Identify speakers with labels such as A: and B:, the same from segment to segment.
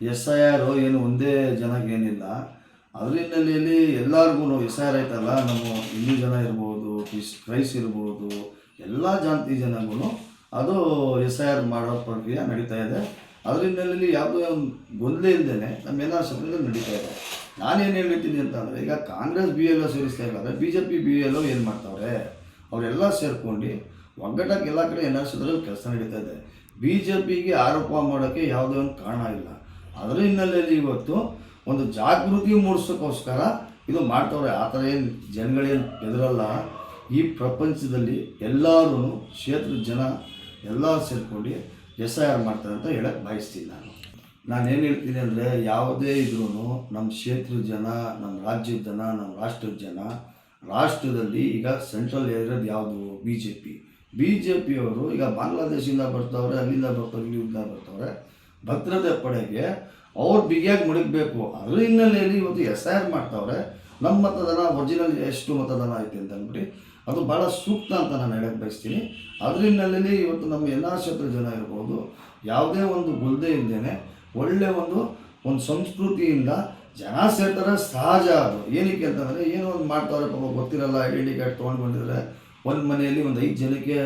A: SIR ಏನು ಒಂದೇ ಜನಕ್ಕೆ ಏನಿಲ್ಲ. ಅದ್ರ ಹಿನ್ನೆಲೆಯಲ್ಲಿ ಎಲ್ಲರಿಗೂ SIR ಆಯ್ತಲ್ಲ, ನಮ್ಮ ಹಿಂದೂ ಜನ ಇರ್ಬೋದು, ಕ್ರೈಸ್ ಇರ್ಬೋದು, ಎಲ್ಲ ಜಾತಿ ಜನಗೂ ಅದು SIR ಮಾಡೋ ಪ್ರಕ್ರಿಯೆ ನಡೀತಾ ಇದೆ. ಅದ್ರ ಹಿನ್ನೆಲೆಯಲ್ಲಿ ಯಾವುದೇ ಒಂದು ಗೊಂದಲ ಇಲ್ಲದೇ ನಮ್ಮೆಲ್ಲ ಸಭೆಗಳು ನಡೀತಾ ಇದೆ. ನಾನೇನು ಹೇಳ್ತೀನಿ ಅಂತಂದರೆ, ಈಗ ಕಾಂಗ್ರೆಸ್ BLO ಸೇರಿಸ್ತಾ ಇದ್ದಾರೆ, BJP BLO ಏನು ಮಾಡ್ತಾವ್ರೆ, ಅವರೆಲ್ಲ ಸೇರ್ಕೊಂಡು ಒಗ್ಗಟ್ಟಾಗಿ ಎಲ್ಲ ಕಡೆ NRCದಲ್ಲಿ ಕೆಲಸ ನಡೀತಾ ಇದೆ. BJPಗೆ ಆರೋಪ ಮಾಡೋಕ್ಕೆ ಯಾವುದೇ ಒಂದು ಕಾರಣ ಇಲ್ಲ. ಅದರ ಹಿನ್ನೆಲೆಯಲ್ಲಿ ಇವತ್ತು ಒಂದು ಜಾಗೃತಿ ಮೂಡಿಸೋಕ್ಕೋಸ್ಕರ ಇದು ಮಾಡ್ತವ್ರೆ. ಆ ಥರ ಏನು ಜನಗಳೇನು ಎದುರಲ್ಲ. ಈ ಪ್ರಪಂಚದಲ್ಲಿ ಎಲ್ಲರೂ ಕ್ಷೇತ್ರದ ಜನ ಎಲ್ಲ ಸೇರ್ಕೊಂಡು SIR ಮಾಡ್ತಾರೆ ಅಂತ ಹೇಳಕ್ಕೆ ಬಯಸ್ತೀನಿ. ನಾನೇನು ಹೇಳ್ತೀನಿ ಅಂದರೆ, ಯಾವುದೇ ಇದ್ರೂ ನಮ್ಮ ಕ್ಷೇತ್ರದ ಜನ, ನಮ್ಮ ರಾಜ್ಯದ ಜನ, ನಮ್ಮ ರಾಷ್ಟ್ರದ ಜನ, ರಾಷ್ಟ್ರದಲ್ಲಿ ಈಗ ಸೆಂಟ್ರಲ್ ಇರೋದು ಯಾವುದು BJPಯವರು ಈಗ ಬಾಂಗ್ಲಾದೇಶದಿಂದ ಬರ್ತಾವ್ರೆ, ಅಲ್ಲಿಂದ ಬರ್ತಾರೆ, ಇಲ್ಲಿಂದ ಬರ್ತಾವ್ರೆ. ಭದ್ರತೆ ಪಡೆಗೆ ಅವ್ರು ಬಿಗಿಯಾಗಿ ಮುಳುಗಬೇಕು. ಅದ್ರ ಹಿನ್ನೆಲೆಯಲ್ಲಿ ಇವತ್ತು SIR ಮಾಡ್ತಾವ್ರೆ. ನಮ್ಮ ಮತದಾನ ಒರಿಜಿನಲ್ ಎಷ್ಟು ಮತದಾನ ಐತೆ ಅಂತ ಅಂದ್ಬಿಟ್ಟು ಅದು ಭಾಳ ಸೂಕ್ತ ಅಂತ ನಾನು ಹೇಳಕ್ಕೆ ಬಯಸ್ತೀನಿ. ಅದ್ರ ಹಿನ್ನೆಲೆಯಲ್ಲಿ ಇವತ್ತು ನಮ್ಮ ಎಲ್ಲ ಕ್ಷೇತ್ರದ ಜನ ಇರ್ಬೋದು, ಯಾವುದೇ ಒಂದು ಗುಲ್ದೆ ಇಲ್ಲದೇ ಒಳ್ಳೆ ಒಂದು ಸಂಸ್ಕೃತಿಯಿಂದ ಜನ ಸೇರ್ತಾರೆ. ಸಹಜ ಅದು. ಏನಕ್ಕೆ ಅಂತಂದರೆ, ಏನೋ ಒಂದು ಮಾಡ್ತಾವ್ರೆ, ಪಾಪ ಗೊತ್ತಿರಲ್ಲ, ID ಕಾರ್ಡ್ ತೊಗೊಂಡು ಬಂದಿದ್ದಾರೆ. ಒಂದು ಮನೆಯಲ್ಲಿ ಒಂದು 5 ಜನಕ್ಕೆ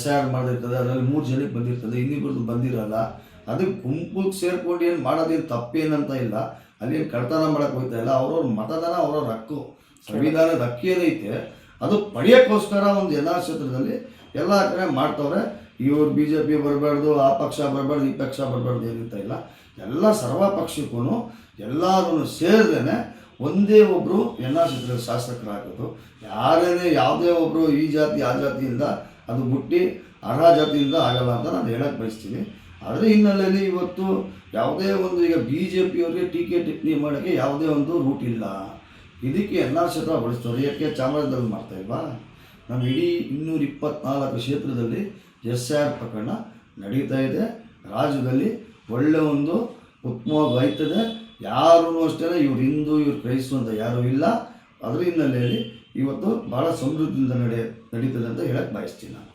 A: SIR ಮಾಡಿರ್ತದೆ, ಅದರಲ್ಲಿ 3 ಜನಕ್ಕೆ ಬಂದಿರ್ತದೆ, ಇನ್ನಿಬ್ಬರದ್ದು ಬಂದಿರಲ್ಲ. ಅದಕ್ಕೆ ಗುಂಪಿಗೆ ಸೇರ್ಕೊಂಡು ಏನು ಮಾಡೋದೇನು ತಪ್ಪೇನಂತ ಇಲ್ಲ. ಅಲ್ಲಿ ಏನು ಕಳ್ತನ ಮಾಡೋಕ್ಕೆ ಹೋಗ್ತಾ ಇಲ್ಲ. ಅವ್ರವ್ರ ಮತದಾನ ಅವ್ರವ್ರ ಹಕ್ಕು, ಸಂವಿಧಾನದ ಹಕ್ಕು ಏನೈತೆ ಅದು ಪಡೆಯೋಕ್ಕೋಸ್ಕರ ಒಂದು ಎಲ್ಲ ಕ್ಷೇತ್ರದಲ್ಲಿ ಎಲ್ಲ ಕಡೆ ಮಾಡ್ತವ್ರೆ. ಇವ್ರು BJP ಬರಬಾರ್ದು, ಆ ಪಕ್ಷ ಬರಬಾರ್ದು, ಈ ಪಕ್ಷ ಬರಬಾರ್ದು ಏನಿಂತ ಇಲ್ಲ. ಎಲ್ಲ ಸರ್ವ ಪಕ್ಷಕ್ಕೂ ಎಲ್ಲರೂ ಸೇರಿದ್ರೆ ಒಂದೇ ಒಬ್ಬರು ಎಲ್ಲ ಕ್ಷೇತ್ರದ ಶಾಸಕರಾಗೋದು. ಯಾವುದೇ ಒಬ್ಬರು ಈ ಜಾತಿ ಆ ಜಾತಿಯಿಂದ ಅದು ಮುಟ್ಟಿ ಅರ್ಹ ಜಾತಿಯಿಂದ ಆಗಲ್ಲ ಅಂತ ನಾನು ಹೇಳಕ್ಕೆ ಬಯಸ್ತೀನಿ. ಅದರ ಹಿನ್ನೆಲೆಯಲ್ಲಿ ಇವತ್ತು ಯಾವುದೇ ಒಂದು ಈಗ BJPಯವ್ರಿಗೆ ಟೀಕೆ ಟಿಪ್ಪಣಿ ಮಾಡೋಕ್ಕೆ ಯಾವುದೇ ಒಂದು ರೂಟ್ ಇಲ್ಲ. ಇದಕ್ಕೆ ಎಲ್ಲ ಕ್ಷೇತ್ರ ಬಳಸ್ತವ್ರೆ. ಯಾಕೆ ಚಾಮರಾಜದಲ್ಲಿ ಮಾಡ್ತಾಯಿಲ್ವಾ? ನಮ್ಮ ಇಡೀ 224 ಕ್ಷೇತ್ರದಲ್ಲಿ SIR ಪ್ರಕರಣ ನಡೀತಾ ಇದೆ. ರಾಜ್ಯದಲ್ಲಿ ಒಳ್ಳೆ ಒಂದು ಉತ್ತಮವಾಗಿ ಆಯ್ತದೆ. ಯಾರೂ ಅಷ್ಟೇ ಇವ್ರು ಹಿಂದೂ, ಇವ್ರು ಕ್ರೈಸ್ತು ಅಂತ ಯಾರೂ ಇಲ್ಲ. ಅದರ ಹಿನ್ನೆಲೆಯಲ್ಲಿ ಇವತ್ತು ಭಾಳ ಸಮೃದ್ಧಿಯಿಂದ ನಡೀತದೆ ಅಂತ ಹೇಳಕ್ಕೆ ಬಯಸ್ತೀನಿ ನಾನು.